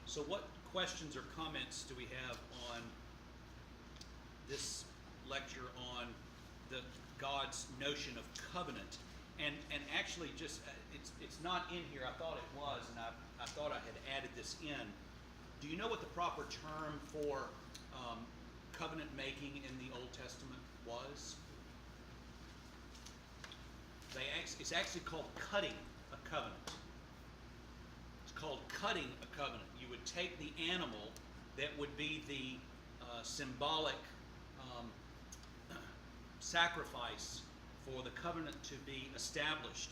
So what questions or comments do we have on this lecture on the God's notion of covenant? And actually, just it's not in here. I thought it was, and I thought I had added this in. Do you know what the proper term for covenant making in the Old Testament was? It's actually called cutting a covenant. It's called cutting a covenant. You would take the animal that would be the symbolic sacrifice for the covenant to be established.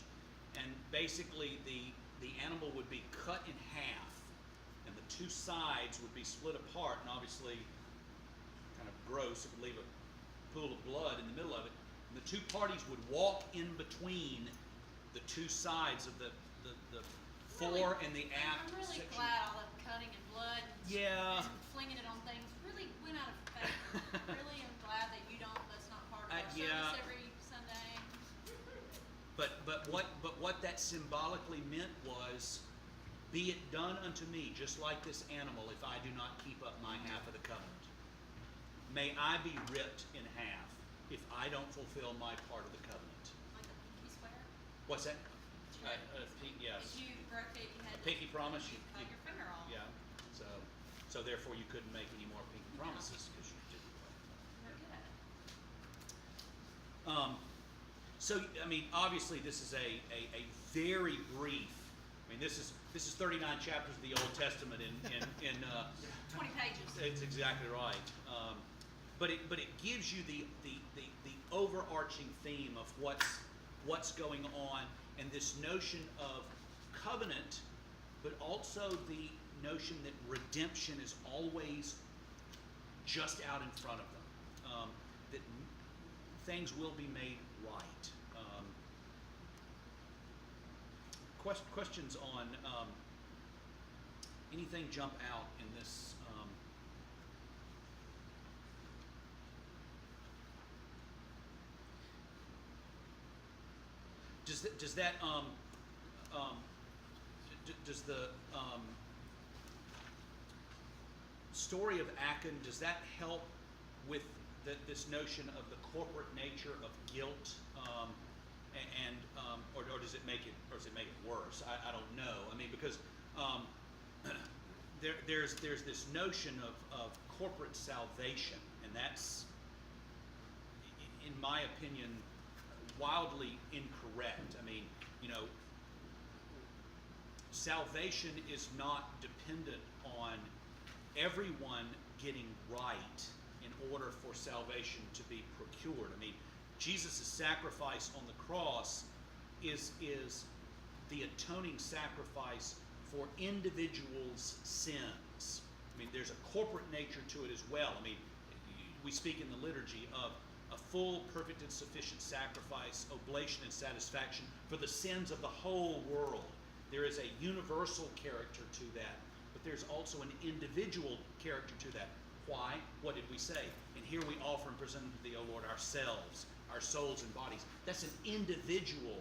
And basically the animal would be cut in half, and the two sides would be split apart, and obviously kind of gross, it would leave a pool of blood in the middle of it. And the two parties would walk in between the two sides of the fore and the aft I'm really section. glad all that cutting and blood and, Yeah. and flinging it on things really went out of favor. Really am glad that that's not part of our Yeah. service every Sunday. But what that symbolically meant was, be it done unto me, just like this animal, if I do not keep up my half of the covenant. May I be ripped in half if I don't fulfill my part of the covenant. Like a pinky swear. What's that? Yes. If you broke it, you had A pinky promise. You cut your finger off. Yeah. So therefore you couldn't make any more pinky promises because you didn't. You're good at it. So I mean, obviously this is a very brief. I mean, this is 39 chapters of the Old Testament in 20 pages. It's exactly right. But it gives you the overarching theme of what's going on, and this notion of covenant, but also the notion that redemption is always just out in front of them. That things will be made right. Questions on anything jump out in this? Does the story of Achan, does that help with this notion of the corporate nature of guilt, or does it make it worse? I don't know. I mean, because there's this notion of corporate salvation, and that's, in my opinion, wildly incorrect. I mean, salvation is not dependent on everyone getting right in order for salvation to be procured. I mean, Jesus' sacrifice on the cross is the atoning sacrifice for individuals' sins. I mean, there's a corporate nature to it as well. I mean, we speak in the liturgy of a full, perfect, and sufficient sacrifice, oblation, and satisfaction for the sins of the whole world. There is a universal character to that, but there's also an individual character to that. Why? What did we say? And here we offer and present unto thee, O Lord, ourselves, our souls and bodies. That's an individual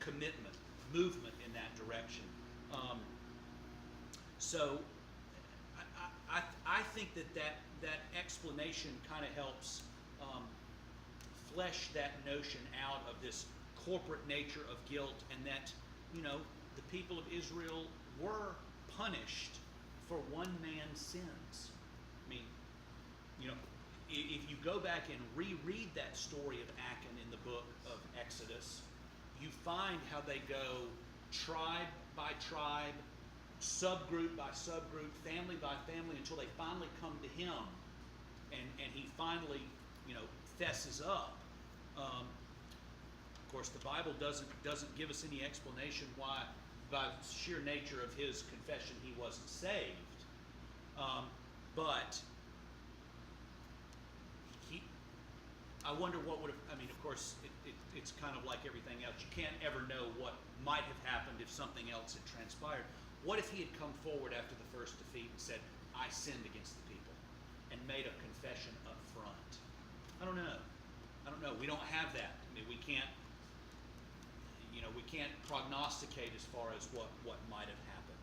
commitment, movement in that direction. So I think that explanation kind of helps flesh that notion out of this corporate nature of guilt, and that, the people of Israel were punished for one man's sins. I mean, if you go back and reread that story of Achan in the book of Exodus, you find how they go tribe by tribe, subgroup by subgroup, family by family, until they finally come to him, and he finally, fesses up. Of course, the Bible doesn't give us any explanation why, by sheer nature of his confession, he wasn't saved. But I wonder what would have. I mean, of course, it's kind of like everything else. You can't ever know what might have happened if something else had transpired. What if he had come forward after the first defeat and said, "I sinned against the people," and made a confession up front? I don't know. We don't have that. I mean, we can't prognosticate as far as what might have happened.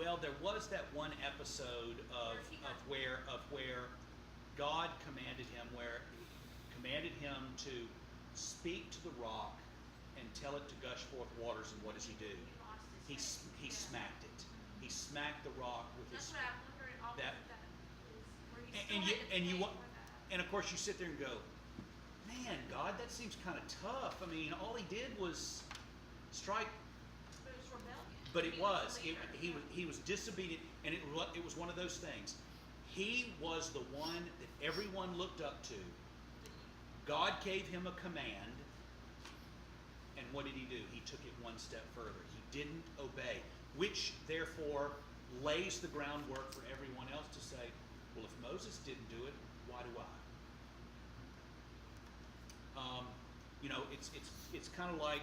Well, there was that one episode of where God commanded him to speak to the rock and tell it to gush forth waters, and what does he do? He smacked it. He smacked the rock with That's his. what I'm wondering. That, Where he and still you had to and you pay wa- for that. and of course you sit there and go, man, God, that seems kind of tough. I mean, all he did was strike. But it was rebellion. But it He was. the leader. He was disobedient, and it was one of those things. He was the one that everyone looked up to. God gave him a command, and what did he do? He took it one step further. He didn't obey, which therefore lays the groundwork for everyone else to say, well, if Moses didn't do it, why do I? It's kind of like,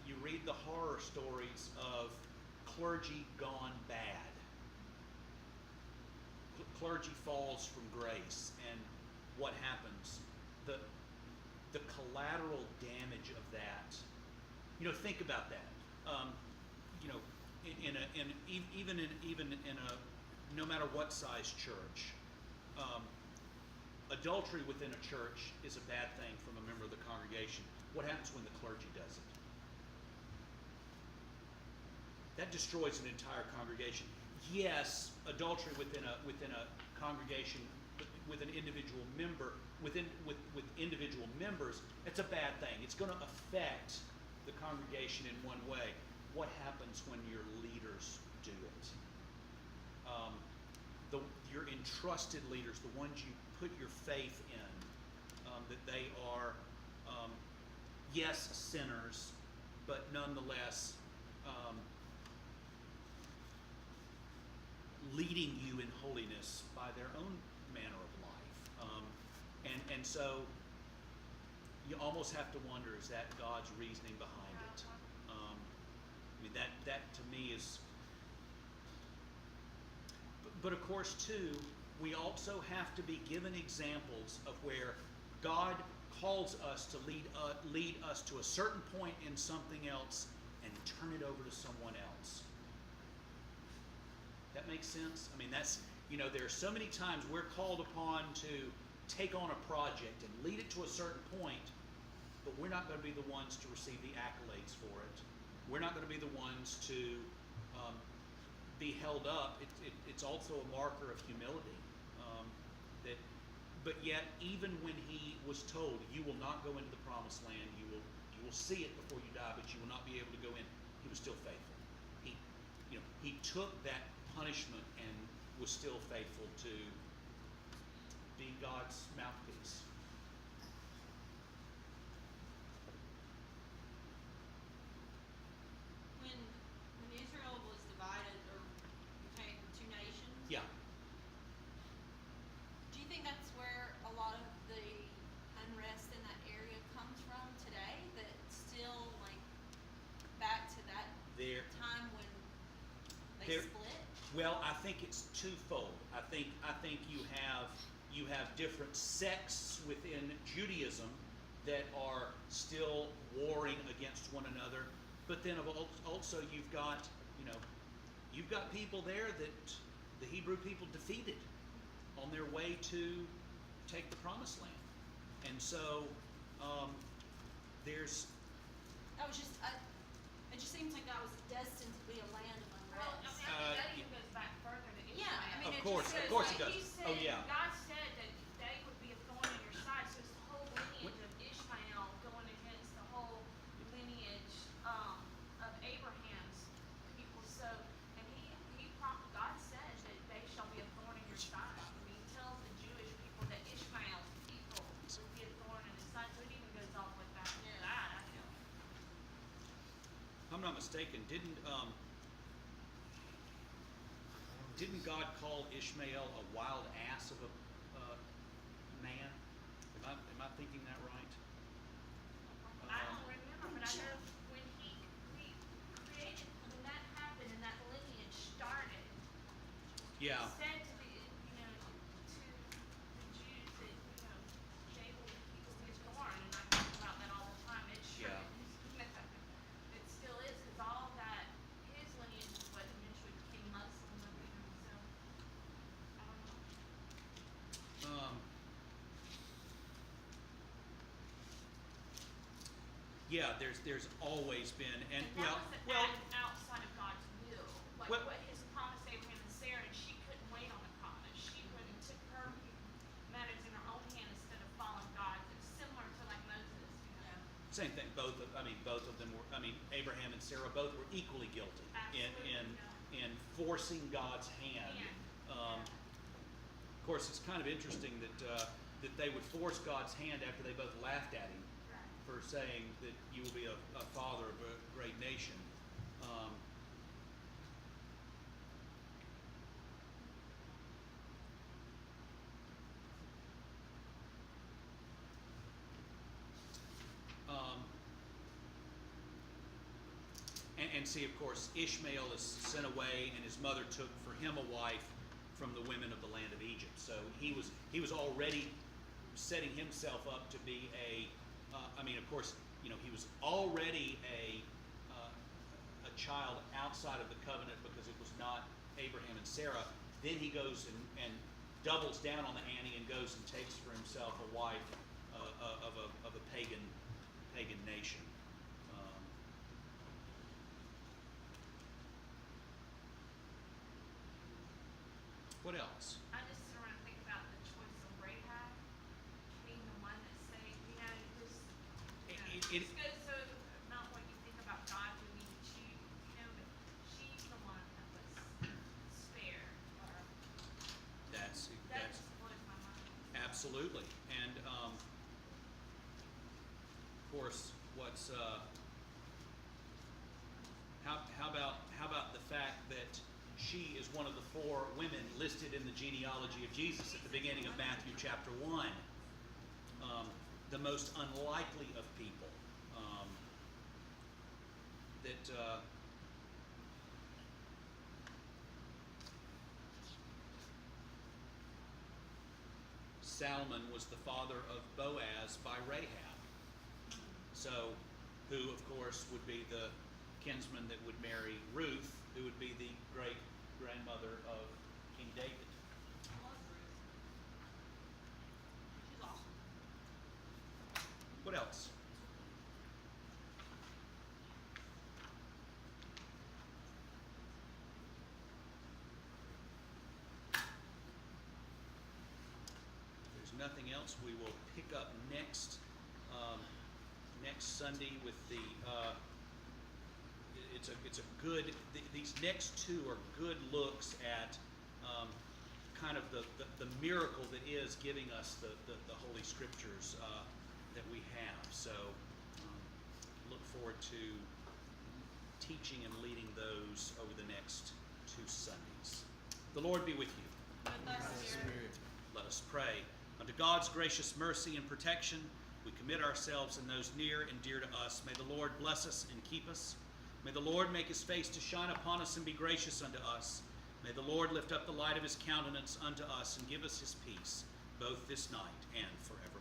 you read the horror stories of clergy gone bad. Clergy falls from grace, and what happens? The collateral damage of that. Think about that. Even in a no matter what size church, adultery within a church is a bad thing from a member of the congregation. What happens when the clergy does it? That destroys an entire congregation. Yes, adultery within a congregation with an individual member, with individual members, it's a bad thing. It's going to affect the congregation in one way. What happens when your leaders do it? Your entrusted leaders, the ones you put your faith in, that they are, yes, sinners, but nonetheless leading you in holiness by their own manner of life. And so you almost have to wonder, is that God's reasoning behind it? That to me is... But of course, too, we also have to be given examples of where God calls us to lead us to a certain point in something else and turn it over to someone else. That makes sense? I mean, there are so many times we're called upon to take on a project and lead it to a certain point, but we're not going to be the ones to receive the accolades for it. We're not going to be the ones to be held up. It's also a marker of humility. But yet, even when he was told, "You will not go into the promised land. You will see it before you die, but you will not be able to go in," he was still faithful. He took that punishment and was still faithful to be God's mouthpiece. When Israel was divided or became two nations, Yeah. do you think that's where a lot of the unrest in that area comes from today? That it's still like back to that There. time when they There- split? Well, I think it's twofold. I think you have different sects within Judaism that are still warring against one another, but then also you've got people there that the Hebrew people defeated on their way to take the promised land, and so there's. That was just, it just seems like that was destined to be a land of Well, unrest. that even goes back further to Ishmael. Yeah, I mean, Of it course, just of says, course like, it does. He said, Oh, yeah. God said that they would be a thorn in your side, so it's the whole lineage of Ishmael going against the whole lineage of Abraham's people. So, and God said that they shall be a thorn in your side. I mean, he tells the Jewish people that Ishmael's people would be a thorn in his side. So it even goes off with that. Yeah. I feel. If I'm not mistaken, didn't God call Ishmael a wild ass of a man? Am I thinking that right? I don't remember, but I know when he created, when that happened and that lineage started, Yeah. he said to the, to the Jews that, they will be a thorn, and I talk about that all the time. It's true. Yeah. It still is, because all that yeah, there's always been, and And that was an well, act outside of God's will. Like Well- what his promise to Abraham and Sarah, and she couldn't wait on the promise. She went and took her matters in her own hand instead of following God. It's similar to like Moses, you know. same thing. Both of them were. I mean, Abraham and Sarah both were equally guilty Absolutely, in forcing God's hand. Yeah. Of course, it's kind of interesting that they would force God's hand after they both laughed at him Right. for saying that you will be a father of a great nation. Um, and see, of course, Ishmael is sent away, and his mother took for him a wife from the women of the land of Egypt. So he was already setting himself up to be of course, he was already a child outside of the covenant because it was not Abraham and Sarah. Then he goes and doubles down on the ante and goes and takes for himself a wife of a pagan nation. What else? I just sort of think about the choice of Rahab being the one that saved. You know, It just goes so not what you think about God who we choose, you know, but she's the one that was spared. Or that that that's just blows my mind. absolutely, and of course, what's how about the fact that she is one of the 4 women listed in the genealogy of Jesus at the beginning of Matthew chapter 1. The most unlikely of people. Salmon was the father of Boaz by Rahab. So, who of course would be the kinsman that would marry Ruth, who would be the great grandmother of King David. I love Ruth. She's awesome. What else? If there's nothing else, we will pick up next Sunday with the. It's a good. These next 2 are good looks at kind of the miracle that is giving us the Holy Scriptures that we have. So look forward to teaching and leading those over the next 2 Sundays. The Lord be with you. With us, Spirit. Let us pray. Unto God's gracious mercy and protection, we commit ourselves and those near and dear to us. May the Lord bless us and keep us. May the Lord make his face to shine upon us and be gracious unto us. May the Lord lift up the light of his countenance unto us and give us his peace, both this night and forever.